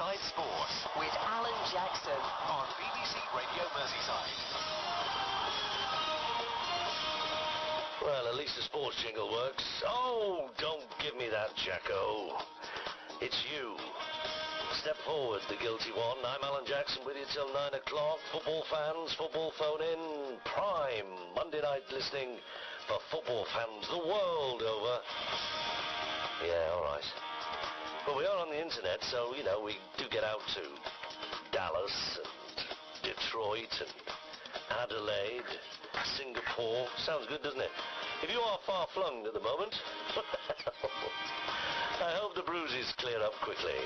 Merseyside Sport with Alan Jackson on BBC Radio Merseyside. Well, at least the sports jingle works. Oh, don't give me that, Jacko. It's you. Step forward, the guilty one. I'm Alan Jackson with you till 9 o'clock. Football fans, football phone-in, prime Monday night listening for football fans the world over. Yeah, all right. But we are on the internet, so, you know, we do get out to Dallas and Detroit and Adelaide, Singapore. Sounds good, doesn't it? If you are far-flung at the moment, I hope the bruises clear up quickly.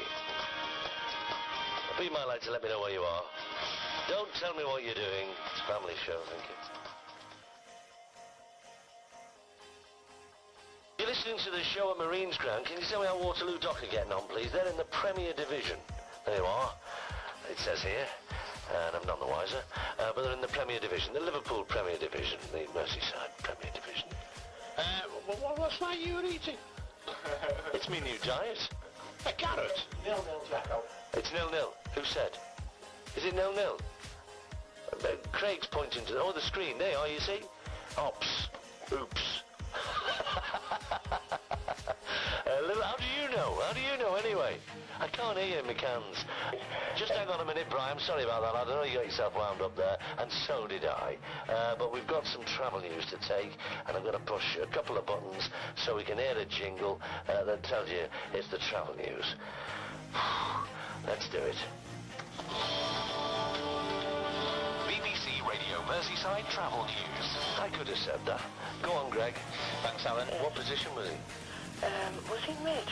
But you might like to let me know where you are. Don't tell me what you're doing. It's a family show, thank you. You're listening to the show at Marines Ground. Can you tell me how Waterloo Dock are getting on, please? They're in the Premier Division. There you are. It says here. And I'm none the wiser. But they're in the Premier Division. The Liverpool Premier Division. The Merseyside Premier Division. What's that you're eating? It's me new diet. A carrot? 0-0, Jacko. It's 0-0. Who said? Is it 0-0? Craig's pointing to the screen. There you are, you see? Ops. Oops. How do you know? How do you know anyway? I can't hear you, McCanns. Just hang on a minute, Brian. Sorry about that. I don't know you got yourself wound up there, and so did I. But we've got some travel news to take, and I'm going to push a couple of buttons so we can hear a jingle that tells you it's the travel news. Let's do it. BBC Radio Merseyside Travel News. I could have said that. Go on, Greg. Thanks, Alan. What position was he? was he mid?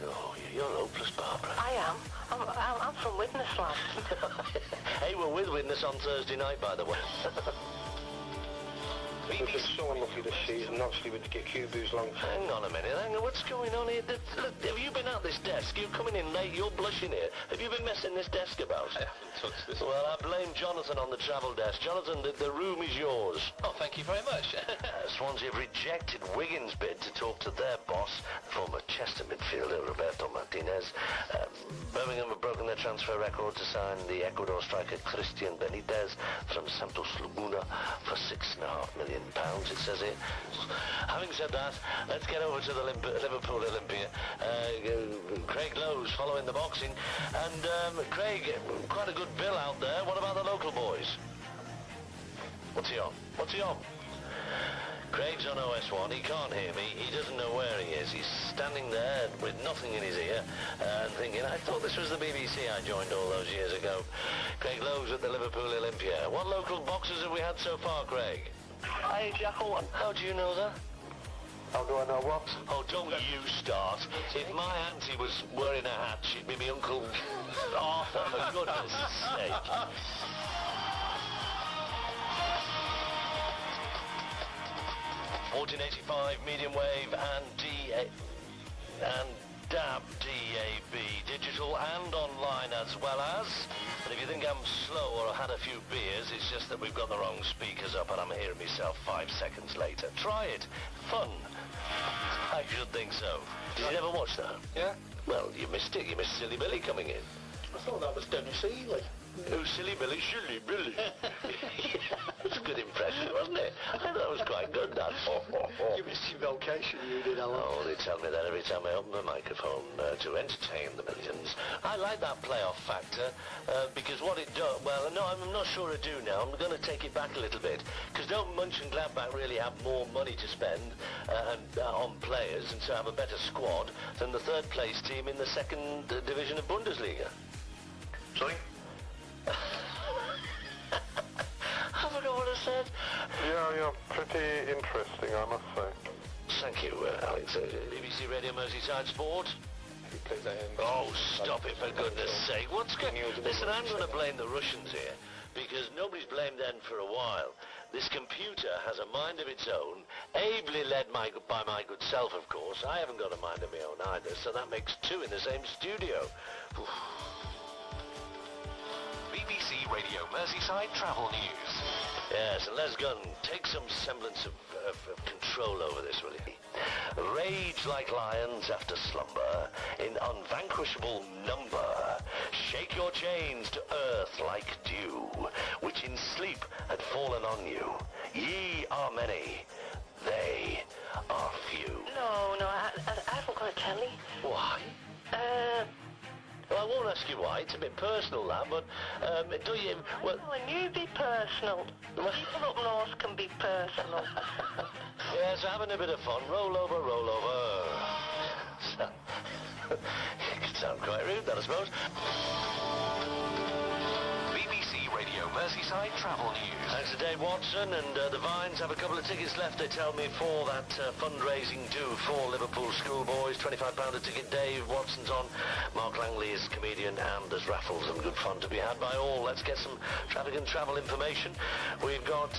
Oh, you're hopeless, Barbara. I am. I'm from Witness Land. Hey, we're with Witness on Thursday night, by the way. We've been so unlucky this season, actually, with the Q-Boos long. Hang on a minute, what's going on here? Look, have you been at this desk? You're coming in late, you're blushing here. Have you been messing this desk about? I haven't touched this. Well, I blame Jonathan on the travel desk. Jonathan, the room is yours. Oh, thank you very much. Swansea have rejected Wigan's bid to talk to their boss, former Chester midfielder Roberto Martinez. Birmingham have broken their transfer record to sign the Ecuador striker Christian Benitez from Santos Laguna for £6.5 million, it says here. Having said that, let's get over to the Liverpool Olympia. Craig Lowe's following the boxing. And Craig, quite a good bill out there. What about the local boys? What's he on? Craig's on OS1, he can't hear me, he doesn't know where he is. He's standing there with nothing in his ear and thinking, I thought this was the BBC I joined all those years ago. Craig Lowe's at the Liverpool Olympia. What local boxers have we had so far, Craig? Hey, Jacko. How do you know that? How do I know what? Oh, don't you start. If my auntie was wearing a hat, she'd be my Uncle Arthur, for goodness sake. 1485 medium wave and DAB digital and online as well as. And if you think I'm slow or had a few beers, it's just that we've got the wrong speakers up and I'm hearing myself 5 seconds later. Try it. Fun. I should think so. Did you ever watch that? Yeah. Well, you missed it. You missed Silly Billy coming in. I thought that was Dennis Ely. Oh, Silly Billy, Silly Billy. It was a good impression, wasn't it? I thought that was quite good, that. You missed your vocation, you did, Alan. Oh, they tell me that every time I open the microphone to entertain the millions. I like that playoff factor because what it does... Well, no, I'm not sure I do now. I'm going to take it back a little bit. Because don't Munch and Gladbach really have more money to spend on players and to have a better squad than the third-place team in the second division of Bundesliga? Sorry? I forgot what I said. Yeah, you're pretty interesting, I must say. Thank you, Alex. BBC Radio Merseyside Sport. Please, Oh, stop it, for goodness sake. What's going on? Listen, I'm going to blame the Russians here, because nobody's blamed them for a while. This computer has a mind of its own, ably led by my good self, of course. I haven't got a mind of my own either, so that makes two in the same studio. BBC Radio Merseyside Travel News. Yes, and Les Gunn, take some semblance of control over this, will you? Rage like lions after slumber, in unvanquishable number. Shake your chains to earth like dew, which in sleep had fallen on you. Ye are many, they are few. No, I haven't got a telly. Why? Well, I won't ask you why. It's a bit personal, that, but do you... Well, No, and you be personal. People up north can be personal. yes, having a bit of fun. Roll over, roll over. It could sound quite rude, that, I suppose. BBC Radio Merseyside Travel News. Thanks to Dave Watson, and the Vines have a couple of tickets left, they tell me, for that fundraising do for Liverpool schoolboys. £25 a ticket. Dave Watson's on. Mark Langley is comedian, and there's raffles and good fun to be had by all. Let's get some traffic and travel information. We've got,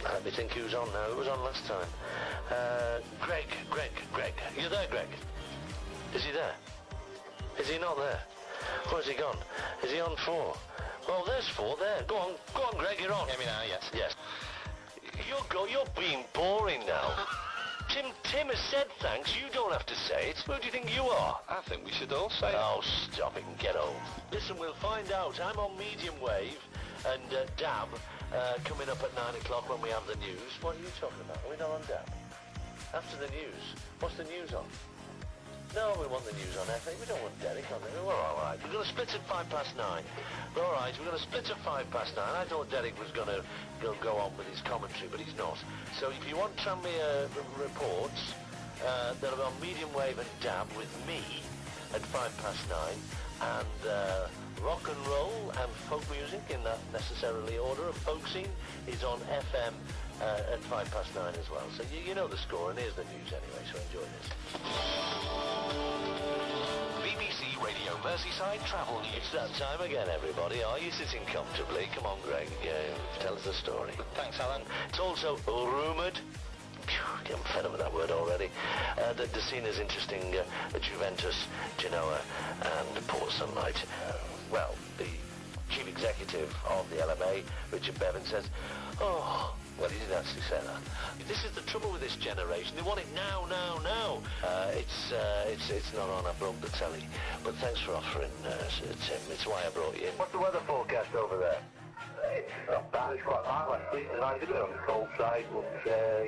let me think who's on now. Who was on last time? Greg. You there, Greg? Is he there? Is he not there? Where's he gone? Is he on 4? Well, there's 4 there. Go on, Greg, you're on. Hear me now, yes. Yes. You're being boring now. Tim has said thanks. You don't have to say it. Who do you think you are? I think we should all say Oh, stop it and get home. Listen, we'll find out. I'm on medium wave and DAB coming up at 9 o'clock when we have the news. What are you talking about? Are we not on DAB? After the news. What's the news on? No, we want the news on FM. We don't want Derek on it. We're all right. We're going to split at 9:05. We're all right. We're going to split at 9:05. I thought Derek was going to go on with his commentary, but he's not. So if you want Tranmere reports that are on medium wave and DAB with me at 9:05, and rock and roll and folk music in that necessarily order of folk scene is on FM at 9:05 as well. So you know the score, and here's the news anyway, so enjoy this. BBC Radio Merseyside Travel News. It's that time again, everybody. Are you sitting comfortably? Come on, Greg, tell us the story. Thanks, Alan. It's also rumoured, I'm fed up with that word already, that the scene is interesting Juventus, Genoa and Port Sunlight. Well, the chief executive of the LMA, Richard Bevan, says, oh, well, he didn't actually say that. This is the trouble with this generation. They want it now. It's not on. I broke the telly. But thanks for offering, Tim. It's why I brought you in. What's the weather forecast over there? It's not bad. It's quite hard last week, and I did it on the cold side, but,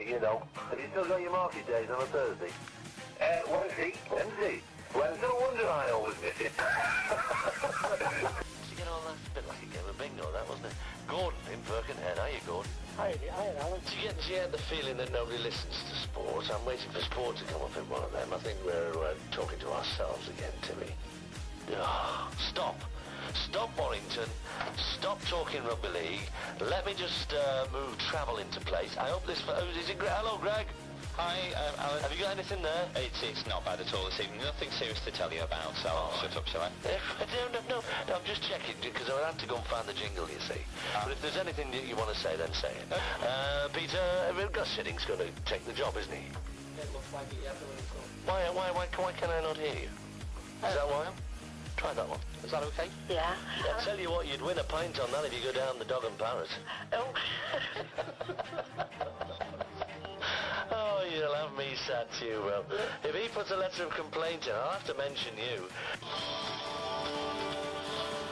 you know. Have you still got your market days on a Thursday? Wednesday. Well, no wonder I always miss it. You get all that? A bit like a game of bingo, that, wasn't it? Gordon in Birkenhead. Hiya, Gordon. Hi, Alan. Do you get the feeling that nobody listens to sport? I'm waiting for sport to come up in one of them. I think we're talking to ourselves again, Timmy. Oh, stop, Warrington. Stop talking rugby league. Let me just move travel into place. I hope this... is it Greg? Hello, Greg. Hi, Alan. Have you got anything there? It's not bad at all this evening. Nothing serious to tell you about, so I'll shut up, shall I? No, I'm just checking, because I had to go and find the jingle, you see. But if there's anything that you want to say, then say it. Peter, Gus Sidding's going to take the job, isn't he? It looks like it, yeah. Why can I not hear you? Is that why? Try that one. Is that okay? Yeah. I tell you what, you'd win a pint on that if you go down the Dog and Parrot. Oh. Oh, you'll have me sad too, well. If he puts a letter of complaint in, I'll have to mention you.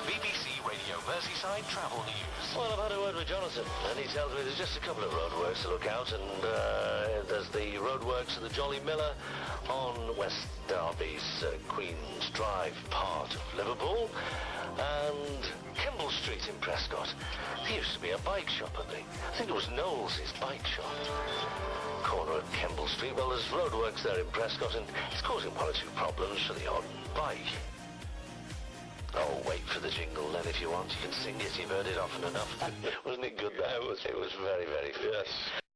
BBC Radio Merseyside Travel News. Well, I've had a word with Jonathan, and he tells me there's just a couple of roadworks to look out, and there's the roadworks of the Jolly Miller on West Derby's Queen's Drive part of Liverpool, and Kemble Street in Prescott. There used to be a bike shop, I think it was Knowles' bike shop. Corner of Kemble Street. Well, there's roadworks there in Prescott, and it's causing 1 or 2 problems for the odd bike. Oh, wait for the jingle then if you want. You can sing it. You've heard it often enough. Wasn't it good, that? It was very, very good. Yes.